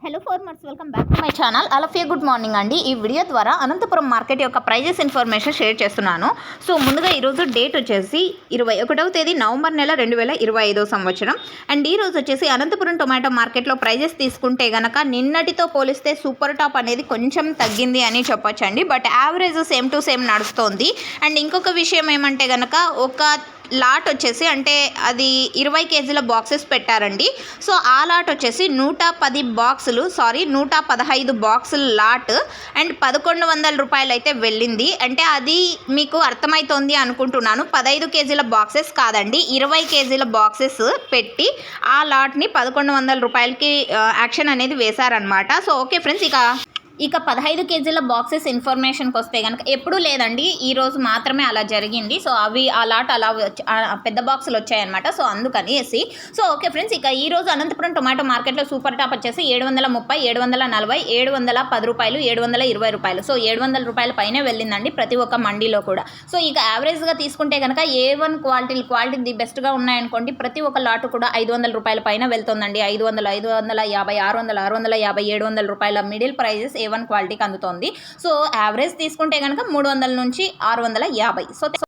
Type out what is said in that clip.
Hello farmers, welcome back to my channel. Alafiya good morning అండి. ఈ video ద్వారా Anantapuram market యొక్క ప్రైజెస్ ఇన్ఫర్మేషన్ షేర్ చేస్తున్నాను. సో ముందుగా ఈరోజు డేట్ వచ్చేసి 21వ తేదీ నవంబర్ నెల 2025 సంవత్సరం. అండ్ ఈ రోజు వచ్చేసి అనంతపురం టొమాటో మార్కెట్లో ప్రైజెస్ తీసుకుంటే గనక నిన్నటితో పోలిస్తే సూపర్ టాప్ అనేది కొంచెం తగ్గింది అని చెప్పొచ్చండి. But average same to same నడుస్తోంది. అండ్ ఇంకొక విషయం ఏమంటే గనక ఒక లాట్ వచ్చేసి అంటే అది 20 కేజీల బాక్సెస్ పెట్టారండి. సో ఆ లాట్ వచ్చేసి 115 బాక్సుల లాట్ అండ్ 1100 రూపాయలు అయితే వెళ్ళింది. అంటే అది మీకు అర్థమవుతోంది అనుకుంటున్నాను. 15 కేజీల బాక్సెస్ కాదండి, 20 కేజీల బాక్సెస్ పెట్టి ఆ లాట్ని 1100 రూపాయలకి యాక్షన్ అనేది వేశారనమాట. సో ఓకే ఫ్రెండ్స్, ఇక 15 కేజీల బాక్సెస్ ఇన్ఫర్మేషన్కి వస్తే కనుక ఎప్పుడూ లేదండి, ఈరోజు మాత్రమే అలా జరిగింది. సో అవి ఆ లాట్ అలా పెద్ద బాక్సులు వచ్చాయన్నమాట. సో అందుకనేసి సో ఓకే ఫ్రెండ్స్, ఇక ఈరోజు అనంతపురం టొమాటో మార్కెట్లో సూపర్ టాప్ వచ్చేసి 730, 740, 710 రూపాయలు, 720 రూపాయలు. సో 700 రూపాయల పైనే వెళ్ళిందండి ప్రతి ఒక్క మండీలో కూడా. సో ఇక యావరేజ్గా తీసుకుంటే కనుక A1 క్వాలిటీ ది బెస్ట్గా ఉన్నాయనుకోండి, ప్రతి ఒక్క లాట్ కూడా 500 రూపాయల పైన వెళ్తుందండి. 500, 550, 600, 650, 700 రూపాయల మిడిల్ ప్రైజెస్ A1 క్వాలిటీకి అందుతోంది. సో యావరేజ్ తీసుకుంటే కనుక 300 నుంచి 650. సో